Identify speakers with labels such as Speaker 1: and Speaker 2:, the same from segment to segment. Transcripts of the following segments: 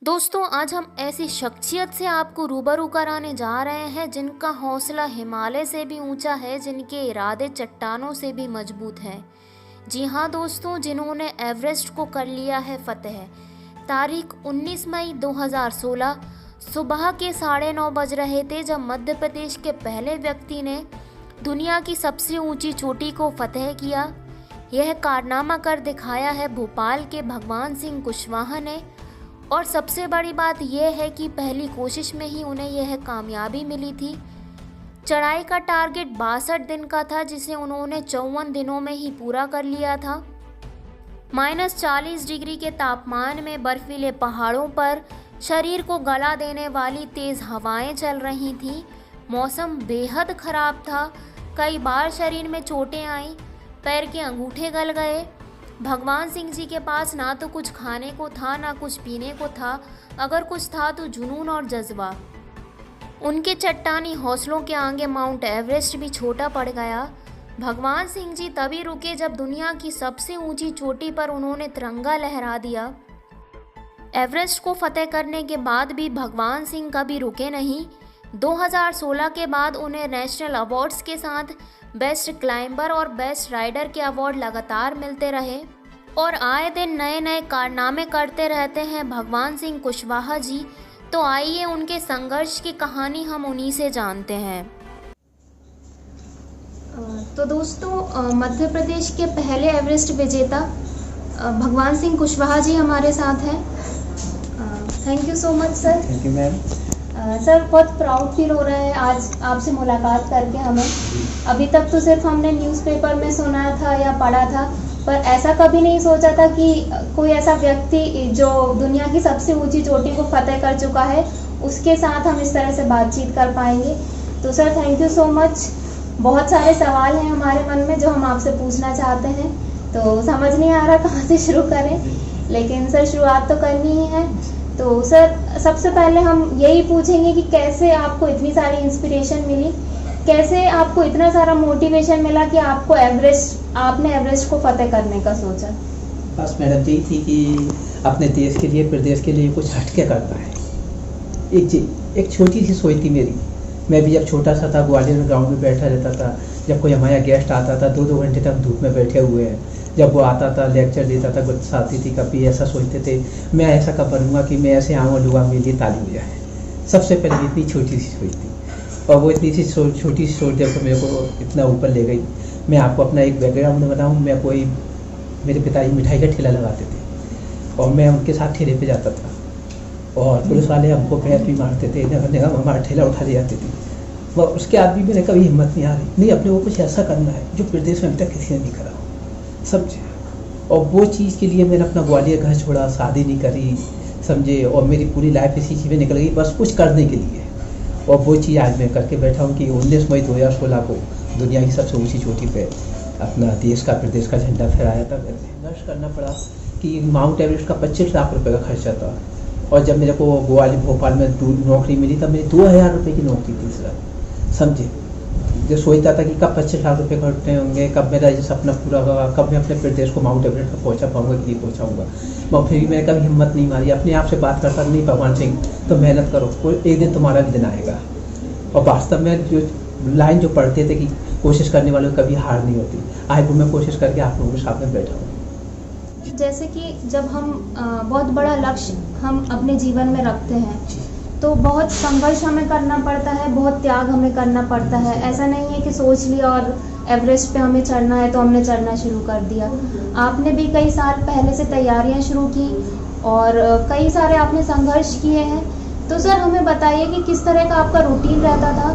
Speaker 1: दोस्तों आज हम ऐसी शख्सियत से आपको रूबरू कराने जा रहे हैं जिनका हौसला हिमालय से भी ऊंचा है, जिनके इरादे चट्टानों से भी मजबूत हैं। जी हाँ दोस्तों, जिन्होंने एवरेस्ट को कर लिया है फतेह। तारीख 19 मई 2016 सुबह के 9:30 बज रहे थे जब मध्य प्रदेश के पहले व्यक्ति ने दुनिया की सबसे ऊंची चोटी को फतेह किया। यह कारनामा कर दिखाया है भोपाल के भगवान सिंह कुशवाहा ने, और सबसे बड़ी बात यह है कि पहली कोशिश में ही उन्हें यह कामयाबी मिली थी। चढ़ाई का टारगेट 62 दिन का था, जिसे उन्होंने 54 दिनों में ही पूरा कर लिया था। -40 डिग्री के तापमान में बर्फीले पहाड़ों पर शरीर को गला देने वाली तेज़ हवाएं चल रही थीं। मौसम बेहद ख़राब था। कई बार शरीर में चोटें आईं, पैर के अंगूठे गल गए। भगवान सिंह जी के पास ना तो कुछ खाने को था, ना कुछ पीने को था। अगर कुछ था तो जुनून और जज्बा। उनके चट्टानी हौसलों के आगे माउंट एवरेस्ट भी छोटा पड़ गया। भगवान सिंह जी तभी रुके जब दुनिया की सबसे ऊंची चोटी पर उन्होंने तिरंगा लहरा दिया। एवरेस्ट को फतेह करने के बाद भी भगवान सिंह कभी रुके नहीं। 2016 के बाद उन्हें नेशनल अवार्ड्स के साथ बेस्ट क्लाइंबर और बेस्ट राइडर के अवार्ड लगातार मिलते रहे, और आए दिन नए नए कारनामे करते रहते हैं भगवान सिंह कुशवाहा जी। तो आइए उनके संघर्ष की कहानी हम उन्हीं से जानते हैं। तो दोस्तों, मध्य प्रदेश के पहले एवरेस्ट विजेता भगवान सिंह कुशवाहा जी हमारे साथ हैं। Thank you so much sir.
Speaker 2: Thank you ma'am.
Speaker 1: Sir, बहुत प्राउड फील हो रहा है आज आपसे मुलाकात करके हमें। अभी तक तो सिर्फ हमने न्यूज़पेपर में सुना था या पढ़ा था, पर ऐसा कभी नहीं सोचा था कि कोई ऐसा व्यक्ति जो दुनिया की सबसे ऊंची चोटी को फतेह कर चुका है, उसके साथ हम इस तरह से बातचीत कर पाएंगे। तो sir, thank you so much. बहुत सारे सवाल हैं हमारे मन में जो हम आपसे पूछना चाहते हैं, तो समझ नहीं आ रहा कहाँ से शुरू करें, लेकिन सर शुरुआत तो करनी ही है। तो सर, सबसे पहले हम यही पूछेंगे कि कैसे आपको इतनी सारी इंस्पिरेशन मिली, कैसे आपको इतना सारा मोटिवेशन मिला कि आपने एवरेस्ट को फतेह करने का सोचा।
Speaker 2: बस मैडम यही थी कि अपने देश के लिए, प्रदेश के लिए कुछ हटके करना है। एक छोटी सी सोच थी मेरी। मैं भी जब छोटा सा था ग्वालियर में ग्राउंड में बैठा रहता था। जब कोई हमारा गेस्ट आता था 2-2 घंटे तक धूप में बैठे हुए हैं। जब वो आता था लेक्चर देता था, कुछ साथी थी कभी ऐसा सोचते थे मैं ऐसा कब बनूंगा कि मैं ऐसे आऊँ और लोग मेरे लिए ताली हो जाए। सबसे पहले इतनी छोटी सी सोच थी, और वो इतनी सी छोटी सी सोच देखो मेरे को इतना ऊपर ले गई। मैं आपको अपना एक बैकग्राउंड बताऊँ। मेरे पिताजी मिठाई का ठेला लगाते थे, और मैं उनके साथ ठेले पे जाता था, और पुलिस वाले हमको पैर भी मारते थे, हमारा ठेला उठा ले जाते थे। वह उसके बाद भी मैंने कभी हिम्मत नहीं हारी, नहीं अपने को कुछ ऐसा करना है जो प्रदेश में अभी तक किसी ने नहीं करा, समझे। और वो चीज़ के लिए मैंने अपना ग्वालियर घर छोड़ा, शादी नहीं करी, समझे, और मेरी पूरी लाइफ इसी चीज़ में निकल गई बस कुछ करने के लिए। और वो चीज़ आज मैं करके बैठा हूँ कि 19 मई 2016 को दुनिया की सबसे ऊंची चोटी पे अपना देश का, प्रदेश का झंडा फहराया था। संघर्ष करना पड़ा कि माउंट एवरेस्ट का 25 लाख रुपये का खर्चा था, और जब मेरे को ग्वालियर भोपाल में नौकरी मिली तब मेरी 2000 रुपये की नौकरी थी सर, समझे। जो सोचता था कि कब 25 लाख रुपये खर्चे होंगे, कब मेरा ये सपना पूरा होगा, कब मैं अपने प्रदेश को माउंट एवरेस्ट तक पहुंचा पाऊंगा कि नहीं पहुंचाऊंगा। मैं फिर भी मैंने कभी हिम्मत नहीं मारी, अपने आप से बात करता नहीं भगवान सिंह तो मेहनत करो, एक दिन तुम्हारा भी दिन आएगा। और वास्तव में जो लाइन जो पढ़ते थे कि कोशिश करने वालों को कभी हार नहीं होती, आज वो मैं कोशिश करके आप लोगों के सामने बैठा हूँ।
Speaker 1: जैसे कि जब हम बहुत बड़ा लक्ष्य हम अपने जीवन में रखते हैं तो बहुत संघर्ष हमें करना पड़ता है, बहुत त्याग हमें करना पड़ता है। ऐसा नहीं है कि सोच लिया और एवरेस्ट पे हमें चढ़ना है तो हमने चढ़ना शुरू कर दिया। आपने भी कई साल पहले से तैयारियां शुरू की और कई सारे आपने संघर्ष किए हैं। तो सर हमें बताइए कि किस तरह का आपका रूटीन रहता था,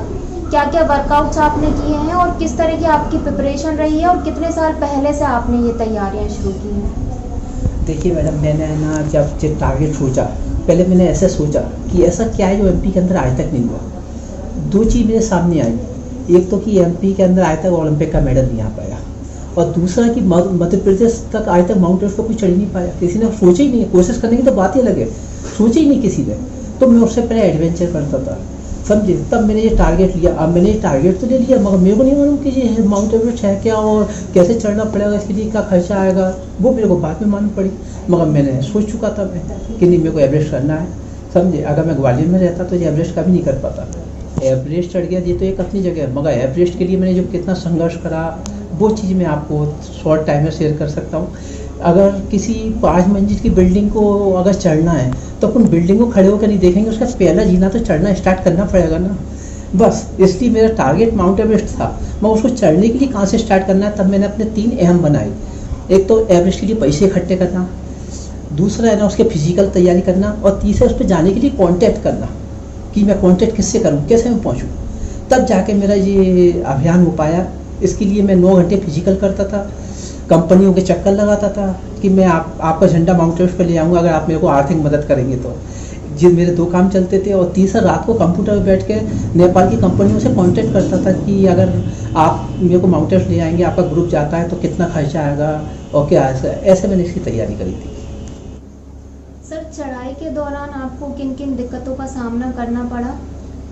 Speaker 1: क्या क्या वर्कआउट्स आपने किए हैं और किस तरह की आपकी प्रिपरेशन रही है, और कितने साल पहले से आपने ये तैयारियाँ शुरू की हैं।
Speaker 2: देखिए मैडम, मैंने ना जब टारगेट सोचा, पहले मैंने ऐसा सोचा कि ऐसा क्या है जो एमपी के अंदर आज तक नहीं हुआ। 2 चीज़ मेरे सामने आई, एक तो कि एमपी के अंदर आज तक ओलंपिक का मेडल नहीं आ पाया, और दूसरा कि मध्य प्रदेश तक आज तक माउंट एवरेस्ट पर कोई चढ़ नहीं पाया। किसी ने सोचा ही नहीं, कोशिश करने की तो बात ही अलग है, सोचा ही नहीं किसी ने। तो मैं उससे पहले एडवेंचर करता था, समझे। तब मैंने ये टारगेट लिया। अब मैंने ये टारगेट तो ले लिया, मगर मेरे को नहीं मालूम कि ये माउंट एवरेस्ट है क्या और कैसे चढ़ना पड़ेगा, इसके लिए क्या खर्चा आएगा, वो मेरे को बाद में मालूम पड़ी। मगर मैंने सोच चुका था मैं कि नहीं, मेरे को एवरेस्ट करना है, समझे। अगर मैं ग्वालियर में रहता तो ये एवरेस्ट का भी नहीं कर पाता। एवरेस्ट चढ़ गया, ये तो एक अपनी जगह है, मगर एवरेस्ट के लिए मैंने जो कितना संघर्ष करा, वो चीज़ मैं आपको शॉर्ट टाइम में शेयर कर सकता हूँ। अगर किसी 5 मंजिल की बिल्डिंग को अगर चढ़ना है तो अपन बिल्डिंग को खड़े होकर नहीं देखेंगे, उसका पहला जीना तो चढ़ना स्टार्ट करना पड़ेगा ना। बस इसलिए मेरा टारगेट माउंट एवरेस्ट था, मैं उसको चढ़ने के लिए कहाँ से स्टार्ट करना है। तब मैंने अपने 3 अहम बनाए। एक तो एवरेस्ट के लिए पैसे इकट्ठे करना, दूसरा है ना उसके फिजिकल तैयारी करना, और तीसरा उस पर जाने के लिए कॉन्टैक्ट करना कि मैं कॉन्टैक्ट किससे करूँ, कैसे मैं पहुँचूँ। तब जाके मेरा ये अभियान हो पाया। इसके लिए मैं 9 घंटे फिजिकल करता था, कंपनियों के चक्कर लगाता था कि मैं आपका झंडा माउंट एवरेस्ट पर ले आऊँगा अगर आप मेरे को आर्थिक मदद करेंगे तो। जी मेरे 2 काम चलते थे। और तीसरा रात को कंप्यूटर पर बैठ के नेपाल की कंपनियों से कांटेक्ट करता था कि अगर आप मेरे को माउंट एवरेस्ट ले आएंगे, आपका ग्रुप जाता है तो कितना खर्चा आएगा और क्या ऐसे मैंने इसकी तैयारी करी थी।
Speaker 1: सर, चढ़ाई के दौरान आपको किन किन दिक्कतों का सामना करना पड़ा,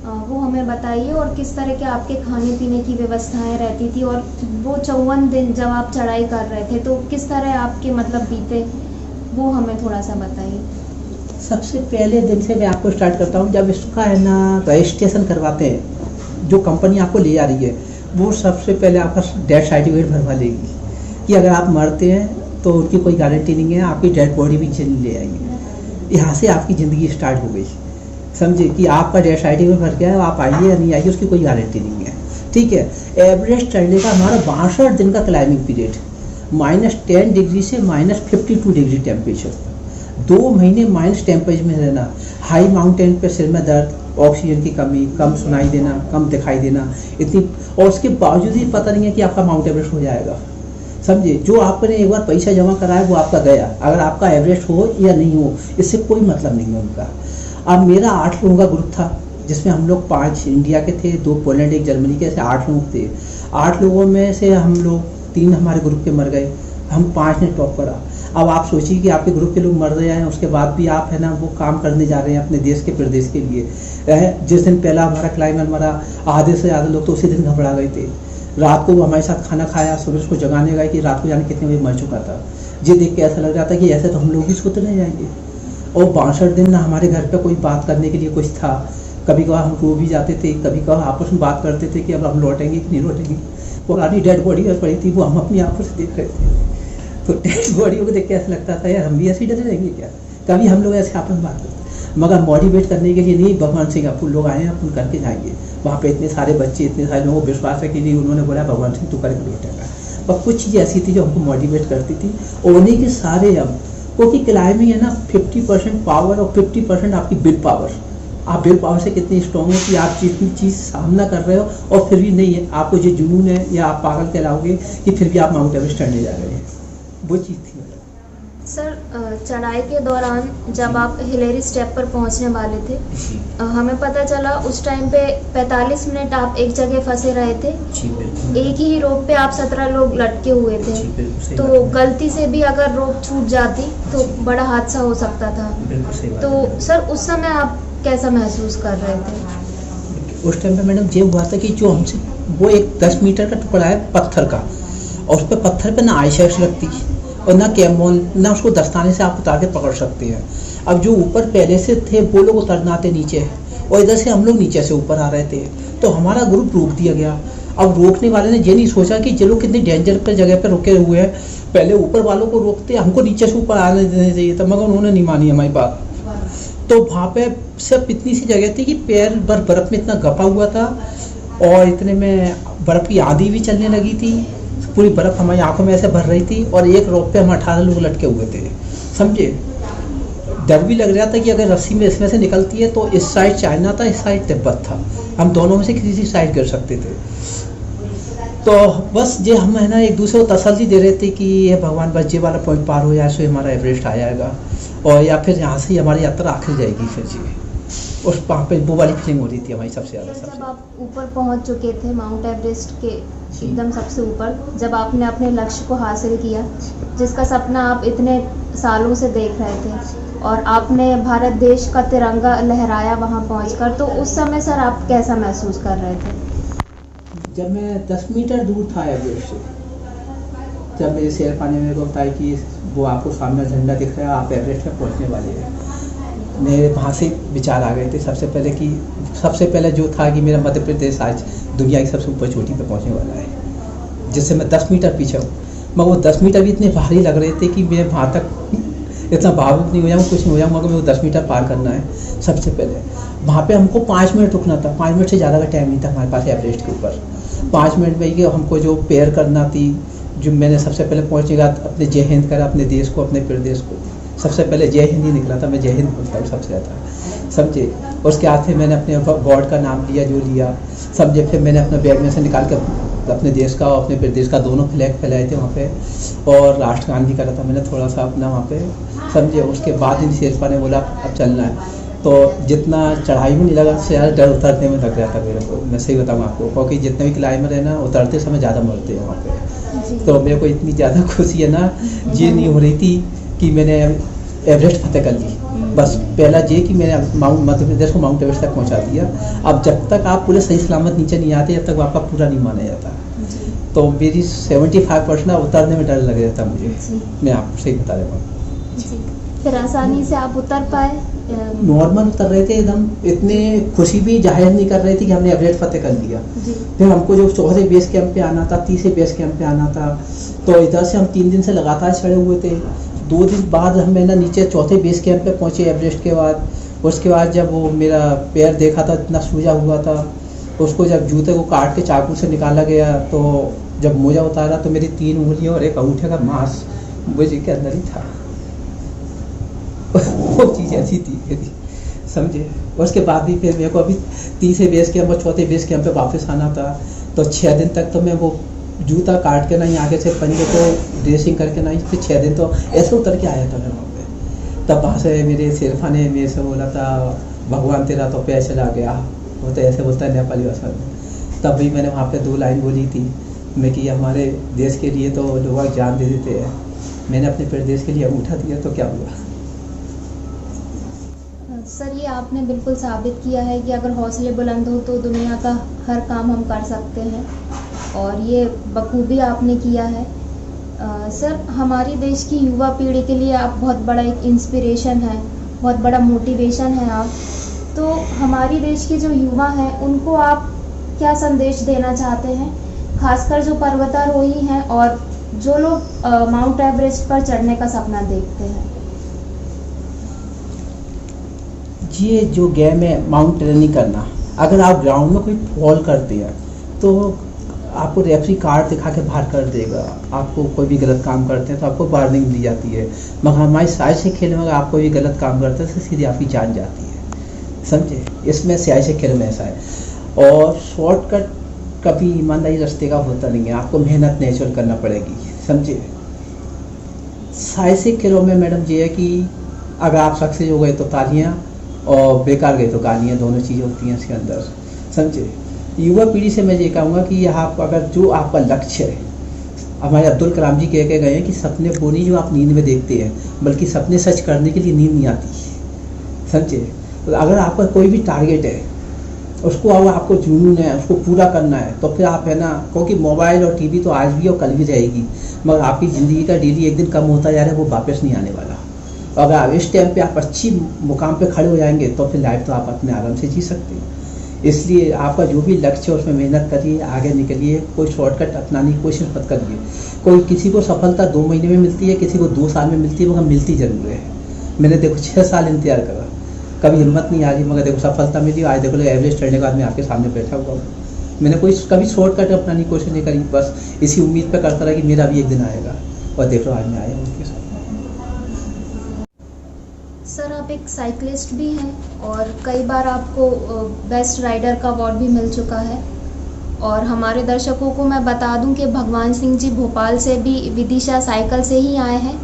Speaker 1: वो हमें बताइए, और किस तरह के आपके खाने पीने की व्यवस्थाएं रहती थी, और वो 54 दिन जब आप चढ़ाई कर रहे थे तो किस तरह आपके मतलब बीते, वो हमें थोड़ा सा बताइए।
Speaker 2: सबसे पहले दिन से मैं आपको स्टार्ट करता हूँ। जब इसका है ना रजिस्ट्रेशन करवाते हैं, जो कंपनी आपको ले जा रही है, वो सबसे पहले आपका डेथ सर्टिफिकेट भरवा लेगी कि अगर आप मरते हैं तो उनकी कोई गारंटी नहीं है, आपकी डेड बॉडी भी ले आएंगे। यहाँ से आपकी ज़िंदगी स्टार्ट हो गई, समझे, कि आपका डेथ सर्टिफिकेट भर गया है, आप आइए या नहीं आइए उसकी कोई गारंटी नहीं है। ठीक है। एवरेस्ट चढ़ने का हमारा 62 दिन का क्लाइमिंग पीरियड, -10 डिग्री से -52 डिग्री टेम्परेचर, 2 महीने माइनस टेम्परेचर में रहना, हाई माउंटेन पे सिर में दर्द, ऑक्सीजन की कमी, कम सुनाई देना, कम दिखाई देना, इतनी, और उसके बावजूद ही पता नहीं है कि आपका माउंट एवरेस्ट हो जाएगा, समझे। जो आपने एक बार पैसा जमा कराया वो आपका गया, अगर आपका एवरेस्ट हो या नहीं हो इससे कोई मतलब नहीं है उनका। अब मेरा 8 लोगों का ग्रुप था, जिसमें हम लोग 5 इंडिया के थे, 2 पोलैंड, 1 जर्मनी के, ऐसे 8 लोग थे। 8 लोगों में से हम लोग 3 हमारे ग्रुप के मर गए, हम 5 ने टॉप करा। अब आप सोचिए कि आपके ग्रुप के लोग मर रहे हैं, उसके बाद भी आप है ना वो काम करने जा रहे हैं अपने देश के प्रदेश के लिए। जिस दिन पहला हमारा क्लाइंबर मरा, आधे से ज़्यादा लोग तो उसी दिन घबरा गए थे। रात को वो हमारे साथ खाना खाया, सुबह उसको जगाने गए कि रात को जाने कितने बजे मर चुका था। ये देख के ऐसा लग रहा था कि ऐसे तो हम लोग ही सोते रह जाएंगे। और 62 दिन ना हमारे घर पे कोई बात करने के लिए कुछ था। कभी कभार हम रो भी जाते थे, कभी कभार आपस में बात करते थे कि अब हम लौटेंगे कि नहीं लौटेंगे। पुरानी डेड बॉडी पड़ी थी, वो हम अपनी आंखों से देख रहे थे। तो डेड बॉडियों को देख के ऐसा लगता था यार हम भी ऐसे ही डरे रहेंगे क्या। कभी हम लोग ऐसे आपस में बात करते, मगर मोटिवेट करने के लिए नहीं, भगवान सिंह अपन लोग आए हैं, अपन करके जाएंगे। वहाँ पे इतने सारे बच्चे, इतने सारे लोगों को विश्वास है कि नहीं, उन्होंने बोला भगवान सिंह तू करके लौटेगा। पर कुछ चीज़ें ऐसी थी जो हमको मोटिवेट करती थी, और उन्हीं के सारे हम, क्योंकि क्लाइंबिंग है ना 50% पावर और 50% आपकी विल पावर। आप विल पावर से कितनी स्ट्रॉन्ग हो कि आप जितनी चीज़ सामना कर रहे हो और फिर भी नहीं है, आपको जो जुनून है या आप पागल कहलाओगे कि फिर भी आप माउंट एवरेस्ट चढ़ने जा रहे हैं, वो चीज़ थी।
Speaker 1: सर, चढ़ाई के दौरान जब आप हिलेरी स्टेप पर पहुंचने वाले थे, हमें पता चला उस टाइम पे 45 मिनट आप एक जगह फंसे रहे थे। एक ही रोप पे आप 17 लोग लटके हुए थे। तो गलती से भी अगर रोप छूट जाती तो बड़ा हादसा हो सकता था। तो सर उस समय आप कैसा महसूस कर रहे थे?
Speaker 2: उस टाइम पे मैडम ये हुआ था कि जो हमसे वो एक 10 मीटर का टुकड़ा है पत्थर का, और उस पर पत्थर पे ना आइसैक्स लगती और ना कैमोन, ना उसको दस्ताने से आप उतार के पकड़ सकते हैं। अब जो ऊपर पहले से थे वो लोग उतरना आते नीचे, और इधर से हम लोग नीचे से ऊपर आ रहे थे, तो हमारा ग्रुप रोक दिया गया। अब रोकने वाले ने ये नहीं सोचा कि ये लोग कितनी डेंजर पर जगह पर रुके हुए हैं, पहले ऊपर वालों को रोकते, हमको नीचे से ऊपर आने देना चाहिए था, मगर उन्होंने नहीं मानी हमारी बात। तो वहाँ पे सिर्फ इतनी सी जगह थी कि पैर बर्फ़ में इतना गपा हुआ था, और इतने में बर्फ़ की आंधी भी चलने लगी थी, पूरी बर्फ़ हमारी आंखों में ऐसे भर रही थी, और एक रोप पे हम 18 लोग लटके हुए थे, समझे। डर भी लग रहा था कि अगर रस्सी में इसमें से निकलती है तो इस साइड चाइना था, इस साइड तिब्बत था, हम दोनों में से किसी साइड कर सकते थे। तो बस ये हम है ना एक दूसरे को तसल्ली दे रहे थे कि ये भगवान बस ये वाला पॉइंट पार हो जाए सो हमारा एवरेस्ट आ जाएगा, और या फिर यहाँ से ही हमारी यात्रा आखिर जाएगी। फिर जी उस वहाँ पे वो वाली फीलिंग हो रही थी हमारी सबसे ज़्यादा।
Speaker 1: जब आप ऊपर पहुँच चुके थे माउंट एवरेस्ट के एकदम सबसे ऊपर, जब आपने अपने लक्ष्य को हासिल किया जिसका सपना आप इतने सालों से देख रहे थे,
Speaker 3: और आपने भारत देश का तिरंगा लहराया वहाँ पहुँचकर, तो उस समय सर आप कैसा महसूस कर रहे थे?
Speaker 2: जब मैं 10 मीटर दूर था एवरेस्ट से, जब मेरे शेरपा ने मेरे को बताया कि वो आपको सामने झंडा दिख रहा है, आप एवरेस्ट में पहुंचने वाले हैं, मेरे वहाँ से विचार आ गए थे सबसे पहले जो था कि मेरा मध्य प्रदेश आज दुनिया की सबसे ऊपर चोटी पे पहुंचने वाला है, जिससे मैं 10 मीटर पीछे हूँ। मगर वो 10 मीटर भी इतने भारी लग रहे थे कि मैं वहाँ तक इतना भावुक नहीं हो जाऊँ, कुछ नहीं हो जाऊँ, मगर मेरे को 10 मीटर पार करना है। सबसे पहले वहाँ पे हमको 5 मिनट रुकना था, 5 मिनट से ज़्यादा का टाइम नहीं था हमारे पास एवरेस्ट के ऊपर। 5 मिनट में ही हमको जो पेयर करना थी, जो मैंने सबसे पहले पहुँचेगा अपने जय हिंद करा, अपने देश को, अपने प्रदेश को। सबसे पहले जय हिंद ही निकला था, मैं जय हिंद बोलता हूँ सबसे ज़्यादा, समझे। उसके बाद फिर मैंने अपने गॉड का नाम लिया, जो लिया समझे। फिर मैंने अपने बैग में से निकाल के अपने देश का और अपने प्रदेश का दोनों फ्लैग फैलाए थे वहाँ पे, और राष्ट्रगान भी करा था मैंने थोड़ा सा अपना वहाँ पे, समझे। उसके बाद इन शेरपा ने बोला अब चलना है, तो जितना चढ़ाई में नहीं लगा उससे ज़्यादा डर उतरने में लग रहा था मेरे को, मैं सही बताऊँ आपको, क्योंकि जितने भी क्लाइंबर है ना, उतरते समय ज़्यादा मरते हैं वहाँ पे। तो मेरे को इतनी ज़्यादा खुशी है ना, ये नहीं हो रही थी कि मैंने एवरेस्ट फतेह कर ली, बस पहला ये कि मैंने मध्य प्रदेश को माउंट एवरेस्ट तक पहुँचा दिया। अब जब तक आप पूरे सही सलामत नीचे नहीं आते, जब तक आपका पूरा नहीं माना जाता। तो मेरी 75% उतरने में डर लग रहा था मुझे, मैं आपको सही बता रहा हूँ।
Speaker 3: फिर आसानी से आप उतर पाए?
Speaker 2: नॉर्मल उतर रहे थे एकदम, इतने खुशी भी जाहिर नहीं कर रहे थे कि हमने एवरेस्ट फतेह कर लिया। फिर हमको जो चौथे बेस कैंप पे आना था, तीसरे बेस कैंप पे आना था, तो इधर से हम 3 दिन से लगातार चढ़े हुए थे। 2 दिन बाद हम ना नीचे चौथे बेस कैंप पे पहुंचे एवरेस्ट के बाद। उसके बाद जब वो मेरा पैर देखा था इतना सूजा हुआ था, उसको जब जूते को काट के चाकू से निकाला गया, तो जब मोजा उतारा तो मेरी 3 उंगलियां और एक अंगूठे का मांस मुझे के अंदर ही था। वो चीज़ ऐसी थी मेरी, समझे। उसके बाद भी फिर मेरे को अभी तीसरे बेस कैंप और चौथे बेस कैंप पे वापस आना था, तो 6 दिन तक तो मैं वो जूता काट के ना ही आगे से पंजे को ड्रेसिंग करके ना ही, फिर 6 दिन तो ऐसे उतर के आया था मैं वहाँ पे। तब वहाँ से मेरे शेरफा ने मेरे से बोला था, भगवान तेरा तो पैर चला गया, वो तो ऐसे बोलता है नेपाली भाषा में। तब भी मैंने वहाँ पे 2 लाइन बोली थी मैं कि हमारे देश के लिए तो लोग जान दे देते हैं, मैंने अपने प्रदेश के लिए अंगूठा दिया तो क्या हुआ।
Speaker 3: सर, ये आपने बिल्कुल साबित किया है कि अगर हौसले बुलंद हो तो दुनिया का हर काम हम कर सकते हैं, और ये बखूबी आपने किया है। सर, हमारी देश की युवा पीढ़ी के लिए आप बहुत बड़ा एक इंस्पिरेशन है, बहुत बड़ा मोटिवेशन है आप। तो हमारी देश के जो युवा हैं उनको आप क्या संदेश देना चाहते हैं, खासकर जो पर्वतारोही हैं और जो लोग माउंट एवरेस्ट पर चढ़ने का सपना देखते हैं?
Speaker 2: ये जो गेम है माउंटेनियरिंग करना, अगर आप ग्राउंड में कोई फॉल करते हैं तो आपको रेफरी कार्ड दिखा के बाहर कर देगा। आपको कोई भी गलत काम करते हैं तो आपको वार्निंग दी जाती है, मगर हमारे साइज से खेल में अगर आप कोई भी गलत काम करते हैं तो सीधे आपकी जान जाती है, समझे। इसमें सियाई से खेल में ऐसा है। और शॉर्टकट कभी ईमानदारी रास्ते का होता नहीं है, आपको मेहनत नेचुरल करना पड़ेगी, समझे। साहसिक खेलों में मैडम ये है कि अगर आप सक्सेस हो गए तो तालियां, और बेकार गए तो गालियाँ, दोनों चीज़ें होती हैं इसके अंदर, समझे। युवा पीढ़ी से मैं ये कहूँगा कि आप अगर जो आपका लक्ष्य है, हमारे अब्दुल कलाम जी कह के गए हैं कि सपने वो नहीं जो आप नींद में देखते हैं, बल्कि सपने सच करने के लिए नींद नहीं आती, समझे। तो अगर आपका कोई भी टारगेट है, उसको अगर आपको जुनून है, उसको पूरा करना है, तो फिर आप है ना, क्योंकि मोबाइल और टीवी तो आज भी और कल भी रहेगी, मगर आपकी ज़िंदगी का डेली एक दिन कम होता जा रहा है, वो वापस नहीं आने वाला। अगर आप इस टाइम पे आप अच्छी मुकाम पे खड़े हो जाएंगे तो फिर लाइफ तो आप अपने आराम से जी सकते हैं। इसलिए आपका जो भी लक्ष्य है उसमें मेहनत करिए, आगे निकलिए, कोई शॉर्टकट अपनाने की कोशिश मत करिए। कोई किसी को सफलता 2 महीने में मिलती है, किसी को 2 साल में मिलती है, मगर मिलती जरूर है। मैंने देखो 6 साल इंतजार करा, कभी हिम्मत नहीं आ रही, मगर देखो सफलता मिली। आज देखो एवरेस्ट चढ़ने के बाद मैं आपके सामने बैठा हुआ हूँ। मैंने कोई कभी शॉर्टकट अपनाने की कोशिश नहीं करी, बस इसी उम्मीद पर करता रहा कि मेरा भी एक दिन आएगा, और देख लो आज मैं आया हूँ उनके साथ।
Speaker 3: सर, आप एक साइकिलिस्ट भी हैं और कई बार आपको बेस्ट राइडर का अवार्ड भी मिल चुका है। और हमारे दर्शकों को मैं बता दूं कि भगवान सिंह जी भोपाल से भी विदिशा साइकिल से ही आए हैं।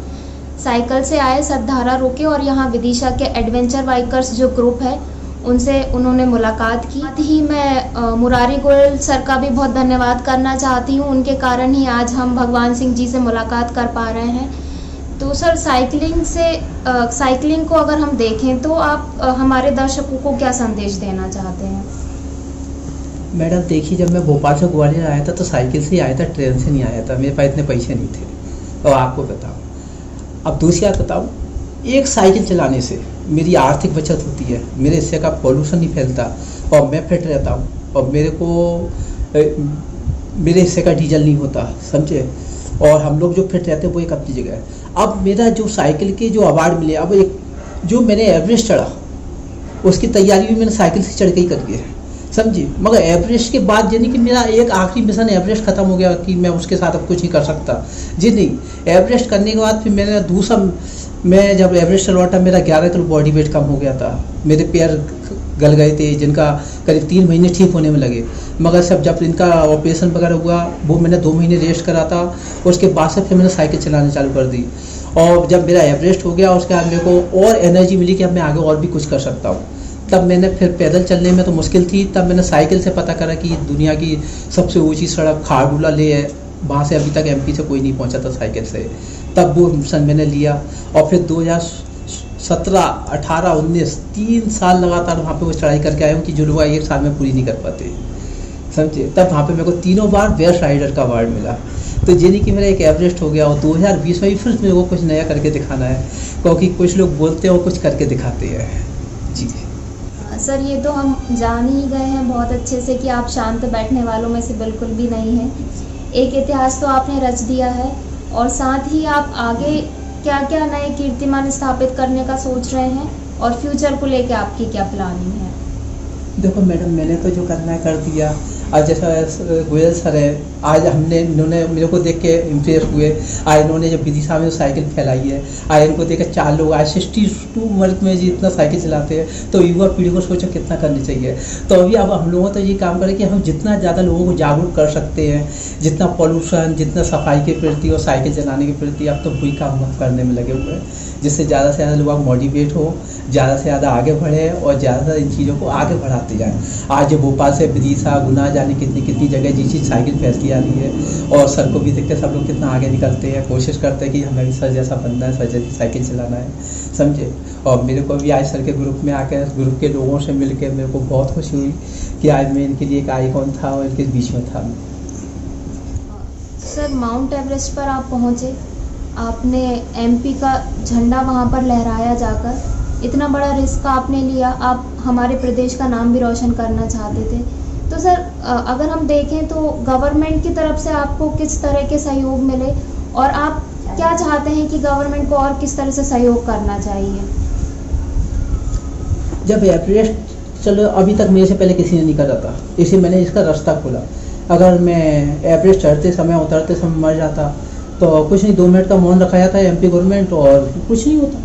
Speaker 3: साइकिल से आए, सतधारा रोके और यहाँ विदिशा के एडवेंचर बाइकर्स जो ग्रुप है उनसे उन्होंने मुलाकात की। साथ ही मैं मुरारी गोयल सर का भी बहुत धन्यवाद करना चाहती हूँ, उनके कारण ही आज हम भगवान सिंह जी से मुलाकात कर पा रहे हैं। तो सर साइकिलिंग को अगर हम देखें तो आप हमारे दर्शकों को क्या संदेश देना चाहते हैं?
Speaker 2: मैडम देखिए, जब मैं भोपाल से ग्वालियर आया था तो साइकिल से ही आया था, ट्रेन से नहीं आया था। मेरे पास इतने पैसे नहीं थे। और आपको बताऊँ, अब दूसरी बात बताऊँ, एक साइकिल चलाने से मेरी आर्थिक बचत होती है, मेरे हिस्से का पॉल्यूशन नहीं फैलता और मैं फिट रहता हूँ, और मेरे हिस्से का डीजल नहीं होता, समझे। और हम लोग जो फिट रहते हैं वो एक अपनी जगह है। अब मेरा जो साइकिल के जो अवार्ड मिले, अब एक जो मैंने एवरेस्ट चढ़ा उसकी तैयारी भी मैंने साइकिल से चढ़ के ही करी है, समझी। मगर एवरेस्ट के बाद यानी कि मेरा एक आखिरी मिशन एवरेस्ट ख़त्म हो गया कि मैं उसके साथ अब कुछ नहीं कर सकता जी, नहीं। एवरेस्ट करने के बाद फिर मैंने दूसरा, मैं जब एवरेस्ट से लौटा मेरा 11 किलो बॉडी वेट कम हो गया था, मेरे पैर गल गए थे जिनका करीब 3 महीने ठीक होने में लगे। मगर जब इनका ऑपरेशन वगैरह हुआ वो मैंने 2 महीने रेस्ट करा था, उसके बाद से फिर मैंने साइकिल चलाना चालू कर दी। और जब मेरा एवरेस्ट हो गया उसके बाद मेरे को और एनर्जी मिली कि अब मैं आगे और भी कुछ कर सकता हूँ। तब मैंने फिर पैदल चलने में तो मुश्किल थी, तब मैंने साइकिल से पता करा कि दुनिया की सबसे ऊंची सड़क खारडूला ले है, वहाँ से अभी तक एमपी से कोई नहीं पहुँचा था साइकिल से। तब वो मिशन मैंने लिया और फिर 2017, 18, 19 3 साल लगातार वहाँ पे वो चढ़ाई करके आया हूँ कि जो लोग 1 साल में पूरी नहीं कर पाते, समझे। तब वहाँ पे मेरे को 3 बार बेस्ट राइडर का अवार्ड मिला। तो यानी कि मेरा एक एवरेस्ट हो गया और 2020 में भी फिर मेरे को कुछ नया करके दिखाना है, क्योंकि कुछ लोग बोलते हैं और कुछ करके दिखाते हैं जी।
Speaker 3: सर ये तो हम जान ही गए हैं बहुत अच्छे से कि आप शांत बैठने वालों में से बिल्कुल भी नहीं हैं। एक इतिहास तो आपने रच दिया है और साथ ही आप आगे क्या क्या नए कीर्तिमान स्थापित करने का सोच रहे हैं और फ्यूचर को लेके आपकी क्या प्लानिंग है?
Speaker 2: देखो मैडम, मैंने तो जो करना है कर दिया। आज जैसा गोयल सर है, आज इन्होंने मेरे को देख के इम्प्रेस हुए। आज इन्होंने जब विदिशा में साइकिल फैलाई है, आज इनको देख के 4 लोग आज 62 उम्र में जी इतना साइकिल चलाते हैं, तो युवा पीढ़ी को सोचो कितना करनी चाहिए। तो अभी अब हम लोगों तो ये काम करें कि हम जितना ज़्यादा लोगों को जागरूक कर सकते हैं, जितना पॉल्यूशन, जितना सफाई के प्रति और साइकिल चलाने के प्रति, अब तो वही काम हम करने में लगे हुए हैं, जिससे ज़्यादा से ज़्यादा लोग मोटिवेट हो, ज़्यादा से ज़्यादा आगे बढ़े और ज़्यादा इन चीज़ों को आगे बढ़ाते जाएँ। आज भोपाल से विदिशा, गुना जाने कितनी जगह जी चीज़ साइकिल फैलती आ रही है और सर को भी देखते सब लोग कितना आगे निकलते हैं, कोशिश करते हैं कि हमें भी सर जैसा बनना है, सर जैसी साइकिल चलाना है, समझे। और मेरे को भी आज सर के ग्रुप में आकर ग्रुप के लोगों से मिल के मेरे को बहुत खुशी हुई कि आज मैं इनके लिए एक आइकॉन था और इनके बीच में था।
Speaker 3: सर माउंट एवरेस्ट पर आप पहुँचे, आपने एमपी का झंडा वहाँ पर लहराया जाकर, इतना बड़ा रिस्क आपने लिया, आप हमारे प्रदेश का नाम भी रोशन करना चाहते थे। तो सर अगर हम देखें तो गवर्नमेंट की तरफ से आपको किस तरह के सहयोग मिले और आप क्या चाहते हैं कि गवर्नमेंट को और किस तरह से सहयोग करना चाहिए?
Speaker 2: जब एवरेस्ट चलो अभी तक मेरे से पहले किसी ने नहीं करा था, इसे मैंने इसका रास्ता खोला। अगर मैं एवरेस्ट चढ़ते समय उतरते समय मर जाता तो कुछ नहीं, 2 मिनट का मौन रखाया था एमपी गवर्नमेंट और कुछ नहीं होता,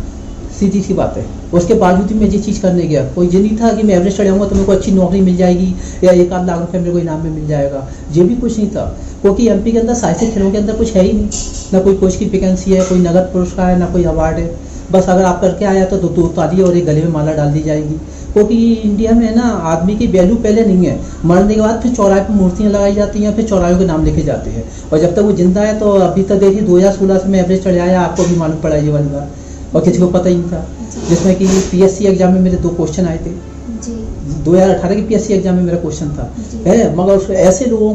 Speaker 2: सीधी सी बात है। उसके बावजूद भी मैं ये चीज़ करने गया, कोई ये नहीं था कि मैं एवरेस्ट चढ़ाऊंगा तो मेरे को अच्छी नौकरी मिल जाएगी या 1-8 लाख रुपये मेरे को इनाम में मिल जाएगा, ये भी कुछ नहीं था। क्योंकि एमपी के अंदर साहसिक खेलों के अंदर कुछ है ही नहीं, ना कोई कोच की वैकेंसी है, कोई नगद पुरस्कार है, ना कोई अवार्ड है। बस अगर आप करके आया तो 2 ताली और एक गले में माला डाल दी जाएगी। क्योंकि इंडिया में ना आदमी की वैल्यू पहले नहीं है, मरने के बाद फिर चौराहे पर मूर्तियाँ लगाई जाती हैं, फिर चौराहे के नाम लिखे जाते हैं, और जब तक वो जिंदा है तो अभी तक देखिए 2016 से मैं एवरेस्ट चढ़ आया, आपको भी मालूम पड़ा ये वाली बात, और किसी को पता ही नहीं था। जिसमें कि पीएससी एग्जाम में मेरे 2 क्वेश्चन आए थे जी। 2018 के पीएससी एग्जाम में मेरा क्वेश्चन था है। मगर ऐसे लोगों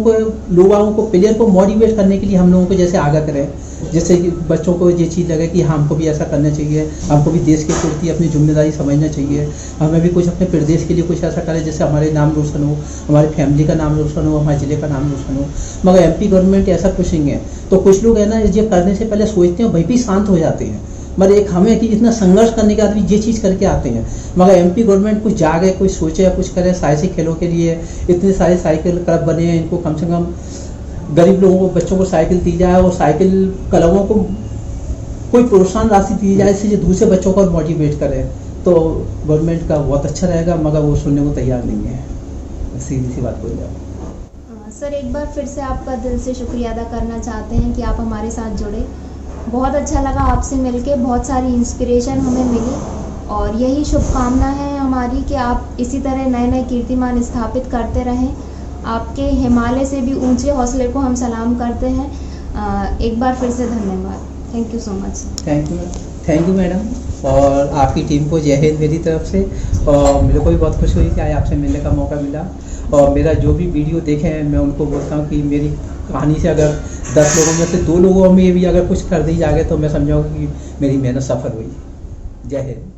Speaker 2: को प्लेयर को मोटिवेट करने के लिए हम लोगों को जैसे आगाह करें, जैसे कि बच्चों को ये चीज़ लगे कि हमको भी ऐसा करना चाहिए, हमको भी देश के प्रति अपनी जिम्मेदारी समझना चाहिए, हमें भी कुछ अपने प्रदेश के लिए कुछ ऐसा करें जैसे हमारे नाम रोशन हो, हमारी फैमिली का नाम रोशन हो, हमारे ज़िले का नाम रोशन हो। मगर एमपी गवर्नमेंट ऐसा कुछ नहीं है। तो कुछ लोग है ना ये करने से पहले सोचते हैं, वहीं भी शांत हो जाते हैं। मगर एक हमें कि इतना संघर्ष करने के बाद भी ये चीज़ करके आते हैं। मगर एमपी गवर्नमेंट कुछ जागे, कुछ सोचे या कुछ करे साहसिक खेलों के लिए। इतने सारे साइकिल क्लब बने हैं, इनको कम से कम गरीब लोगों को, बच्चों को साइकिल दी जाए और साइकिल क्लबों को कोई प्रोत्साहन राशि दी जाए जिससे दूसरे बच्चों को मोटिवेट करें, तो गवर्नमेंट का बहुत अच्छा रहेगा। मगर वो सुनने को तैयार नहीं है, सीधी सी बात बोल जाओ।
Speaker 3: सर एक बार फिर से आपका दिल से शुक्रिया अदा करना चाहते हैं कि आप हमारे साथ जुड़े। बहुत अच्छा लगा आपसे मिलके, बहुत सारी इंस्पिरेशन हमें मिली और यही शुभकामना है हमारी कि आप इसी तरह नए नए कीर्तिमान स्थापित करते रहें। आपके हिमालय से भी ऊंचे हौसले को हम सलाम करते हैं। एक बार फिर से धन्यवाद। Thank you so much sir.
Speaker 2: Thank you madam, और आपकी टीम को जय हिंद मेरी तरफ से। और मेरे को भी बहुत खुशी हुई कि आज आपसे मिलने का मौका मिला। और मेरा जो भी वीडियो देखे हैं मैं उनको बोलता हूँ कि मेरी कहानी से अगर 10 लोगों में से 2 लोगों में भी अगर कुछ कर दी जाए तो मैं समझाऊँ कि मेरी मेहनत सफल हुई। जय हिंद।